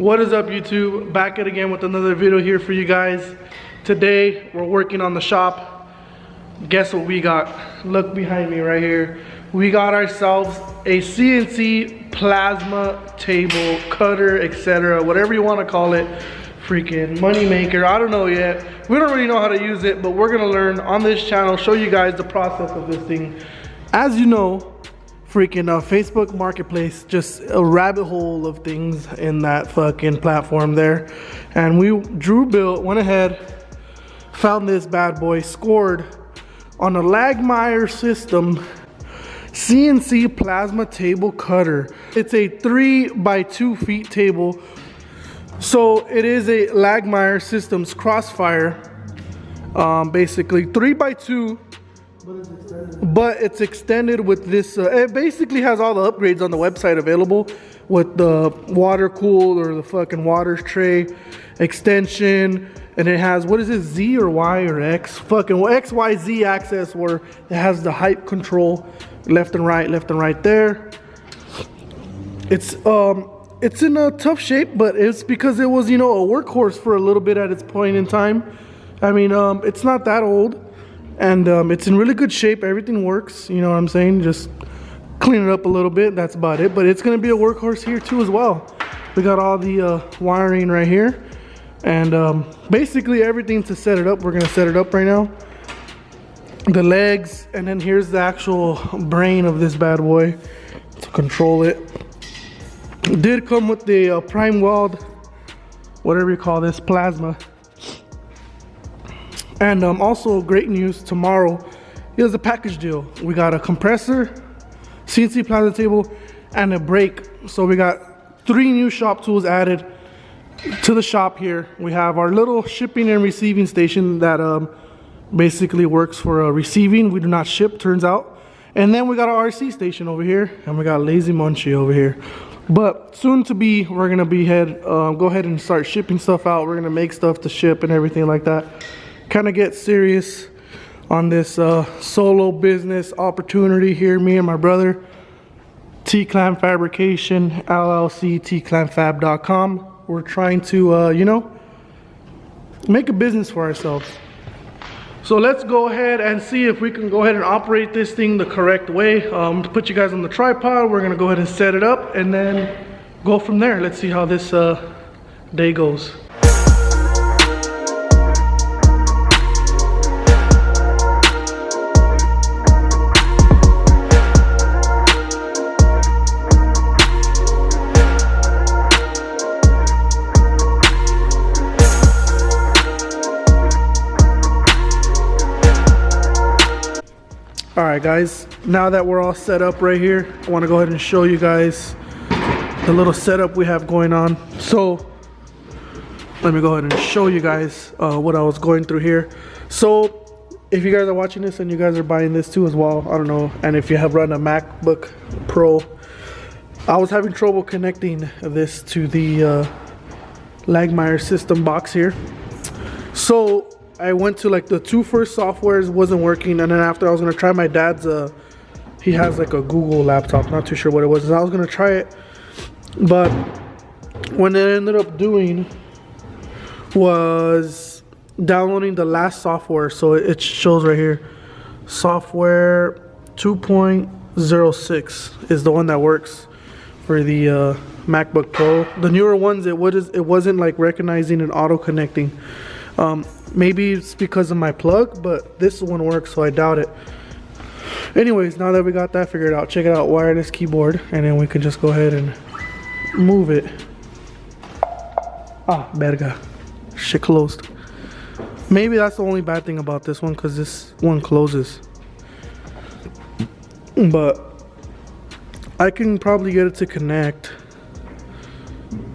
What is up, YouTube? Back at again with another video here for you guys. Today we're working on the shop. Guess what we got? Look behind me right here. We got ourselves a CNC plasma table, cutter, etc. Whatever you want to call it. Freaking money maker. I don't know yet. We don't really know how to use it, but we're gonna learn on this channel, show you guys the process of this thing. As you know, freaking Facebook Marketplace, just a rabbit hole of things in that fucking platform there. And went ahead, found this bad boy, scored on a Langmuir system CNC plasma table cutter. It's a 3x2 feet table. So it is a Langmuir Systems Crossfire, basically 3x2. But it's extended with this, it basically has all the upgrades on the website available with the water cooled or the fucking water tray extension. And it has, what is it, Z or Y or X? Fucking X, Y, Z axis where it has the height control, left and right there. It's in a tough shape, but it's because it was, you know, a workhorse for a little bit at its point in time. I mean, it's not that old. And it's in really good shape. Everything works, you know what I'm saying? Just clean it up a little bit, that's about it. But it's gonna be a workhorse here too as well. We got all the wiring right here. And basically everything to set it up, we're gonna set it up right now. The legs, and then here's the actual brain of this bad boy to control it. It did come with the prime weld, whatever you call this, plasma. And also great news, tomorrow is a package deal. We got a compressor, CNC plasma table, and a brake. So we got 3 new shop tools added to the shop here. We have our little shipping and receiving station that basically works for receiving. We do not ship, turns out. And then we got our RC station over here, and we got Lazy Munchie over here. But soon to be, we're gonna go ahead and start shipping stuff out. We're gonna make stuff to ship and everything like that. Kind of get serious on this solo business opportunity here. Me and my brother, T-Clan Fabrication LLC, tclanfab.com. We're trying to, you know, make a business for ourselves. So let's go ahead and see if we can go ahead and operate this thing the correct way. To put you guys on the tripod, we're gonna go ahead and set it up and then go from there. Let's see how this day goes. Alright guys, now that we're all set up right here, I want to go ahead and show you guys the little setup we have going on. So let me go ahead and show you guys what I was going through here. So if you guys are watching this and you guys are buying this too as well, I don't know, and if you have run a MacBook Pro, I was having trouble connecting this to the Langmuir system box here. So I went to like the 2 first softwares, wasn't working, and then after I was gonna try my dad's he has like a Google laptop, not too sure what it was, and I was gonna try it, but what I ended up doing was downloading the last software. So it shows right here, software 2.06 is the one that works for the MacBook Pro. The newer ones, it wasn't like recognizing and auto connecting. Maybe it's because of my plug, but this one works, so I doubt it. Anyways, now that we got that figured out, check it out, wireless keyboard, and then we can just go ahead and move it. Ah, verga. Shit closed. Maybe that's the only bad thing about this one, because this one closes. But I can probably get it to connect.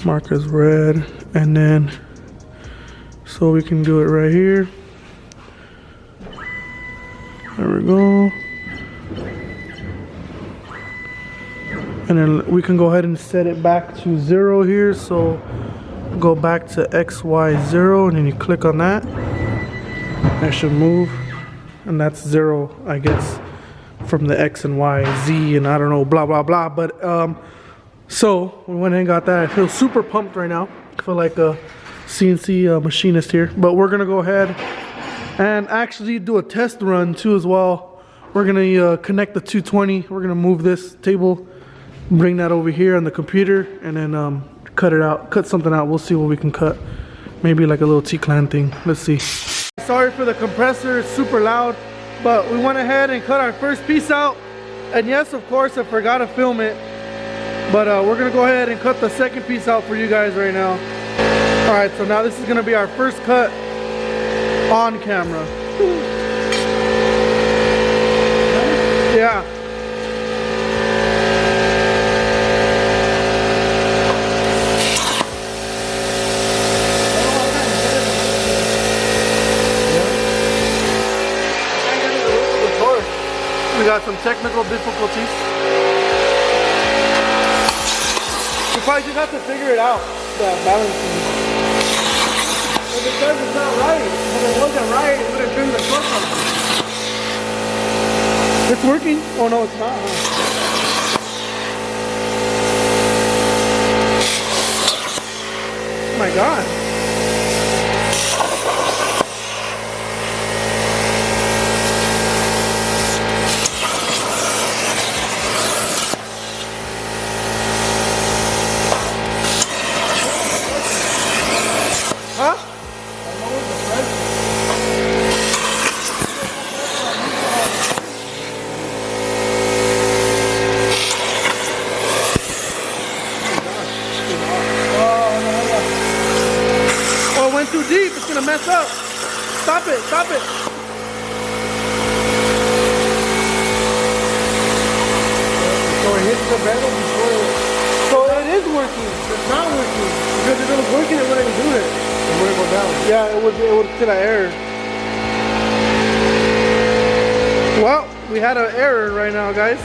Mark as red, and then so we can do it right here. There we go. And then we can go ahead and set it back to 0 here. So go back to XY0, and then you click on that. That should move. And that's 0, I guess, from the X and Y, Z, and I don't know, blah, blah, blah. But So we went and got that. I feel super pumped right now. I feel like a CNC machinist here. But we're gonna go ahead and actually do a test run too as well. We're gonna connect the 220. We're gonna move this table, bring that over here on the computer, and then cut it out, cut something out. We'll see what we can cut. Maybe like a little T-clan thing. Let's see. Sorry for the compressor, it's super loud, but we went ahead and cut our first piece out. And yes, of course, I forgot to film it, but we're gonna go ahead and cut the second piece out for you guys right now. All right, so now this is gonna be our first cut on camera. Yeah. We got some technical difficulties. We probably just have to figure it out, the balancing. If it says it's not right, if it wasn't right, it would have trimmed the torque on it. It's working? Oh no, it's not, huh? Oh my god. Too deep, it's gonna mess up. Stop it, stop it. So it hits the metal before it... So it is working. It's not working. Because if it was working, it wouldn't do it. It wouldn't go down. Yeah, it would hit an error. Well, we had an error right now, guys.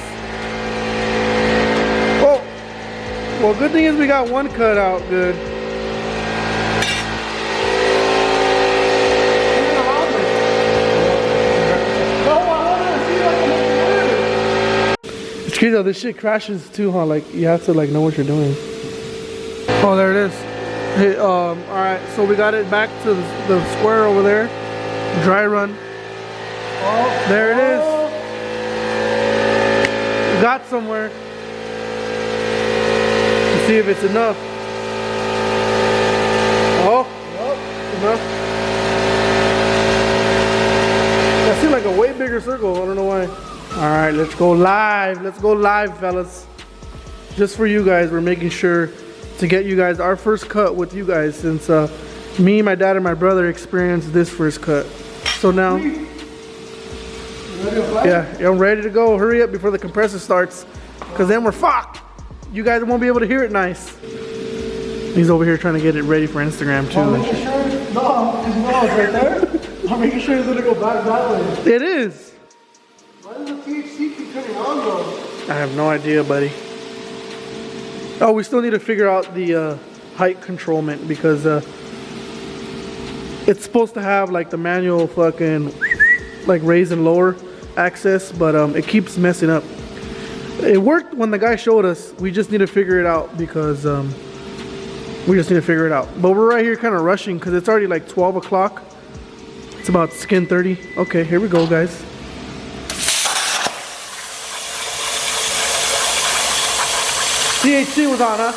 Oh. Well, good thing is we got one cut out good. Though this shit crashes too, huh? Like you have to like know what you're doing. Oh, there it is. Hey, all right, so we got it back to the square over there. Dry run. Oh, there it is. We got somewhere. Let's see if it's enough. Oh, enough. I see like a way bigger circle. I don't know why. All right, let's go live. Let's go live, fellas. Just for you guys, we're making sure to get you guys our first cut with you guys, since me, my dad, and my brother experienced this first cut. So now, yeah, I'm ready to go. Hurry up before the compressor starts, because then we're fucked. You guys won't be able to hear it nice. He's over here trying to get it ready for Instagram too. I'm making sure, no, because you know it's right there. I'm making sure it's gonna go back that way. It is. Why does the THC keep turning on though? I have no idea, buddy. Oh, we still need to figure out the height controlment, because it's supposed to have like the manual fucking like raise and lower access, but it keeps messing up. It worked when the guy showed us. We just need to figure it out, because we just need to figure it out. But we're right here kind of rushing because it's already like 12 o'clock. It's about skin 30. Okay, here we go, guys. THC was on, huh?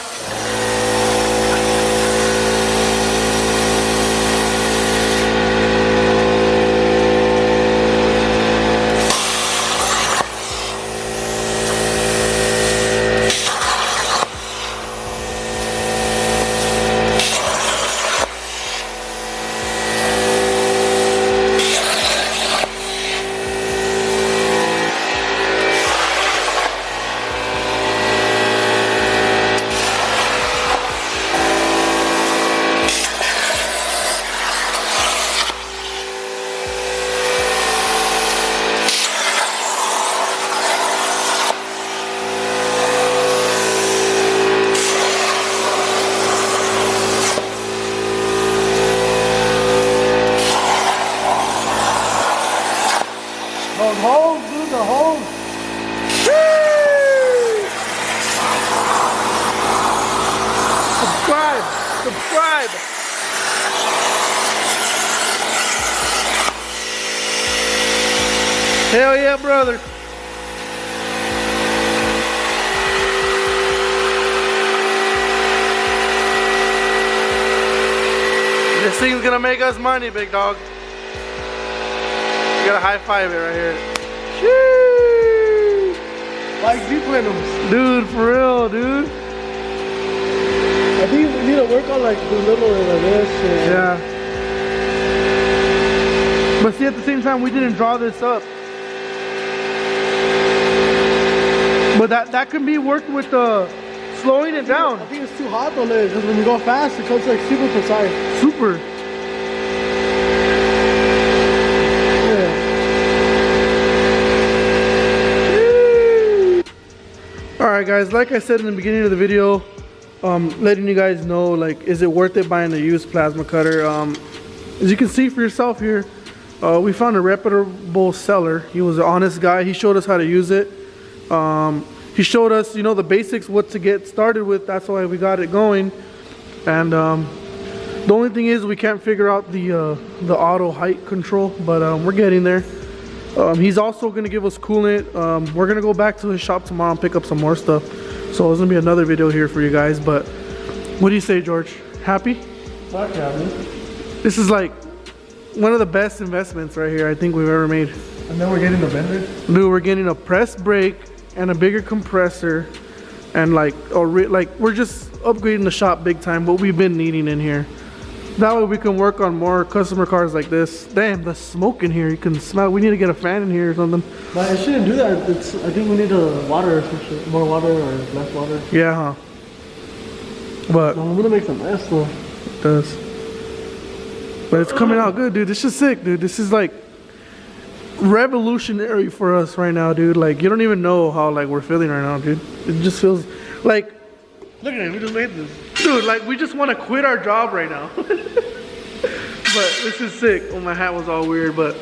vibe. Hell yeah, brother. This thing's gonna make us money, big dog. You gotta high five it right here. Sheesh. Like D-plenums. Dude, for real, dude. I think we need to work on like the little like this. Yeah. But see, at the same time, we didn't draw this up. But that can be worked with slowing it down. I think it's too hot though, because when you go fast, it comes like super precise. Super. Alright guys, like I said in the beginning of the video, letting you guys know, like, is it worth it buying a used plasma cutter? As you can see for yourself here, we found a reputable seller. He was an honest guy. He showed us how to use it. He showed us, you know, the basics, what to get started with. That's why we got it going. And the only thing is we can't figure out the auto height control, but we're getting there. He's also gonna give us coolant. We're gonna go back to his shop tomorrow and pick up some more stuff. So there's gonna be another video here for you guys. But what do you say, George? Happy? Fuck yeah, man. This is like one of the best investments right here I think we've ever made. And then we're getting the bender. Dude, we're getting a press brake and a bigger compressor, and like we're just upgrading the shop big time. What we've been needing in here. That way we can work on more customer cars like this. Damn, the smoke in here. You can smell. We need to get a fan in here or something. But I shouldn't do that. I think we need water or some shit. More water or less water. Yeah, huh? But I'm gonna make some mess though. It does. But it's coming out good, dude. This is sick, dude. This is like revolutionary for us right now, dude. Like, you don't even know how like we're feeling right now, dude. It just feels like, look at it, we just made this. Dude, like we just want to quit our job right now. But this is sick. Oh, my hat was all weird, but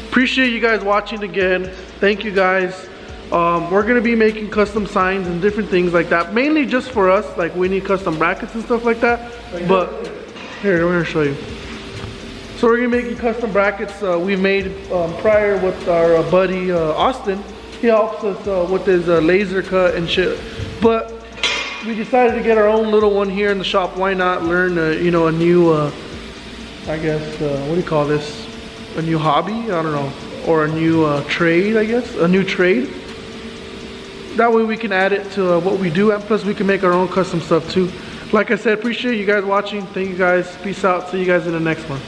appreciate you guys watching again. Thank you guys. We're gonna be making custom signs and different things like that, mainly just for us. Like, we need custom brackets and stuff like that. But here, I'm gonna show you. So we're gonna be making custom brackets. We made prior with our buddy Austin. He helps us with his laser cut and shit. But we decided to get our own little one here in the shop. Why not learn, you know, a new, I guess, what do you call this? A new hobby? I don't know. Or a new trade, I guess. A new trade. That way we can add it to what we do, and plus we can make our own custom stuff too. Like I said, appreciate you guys watching. Thank you guys. Peace out. See you guys in the next one.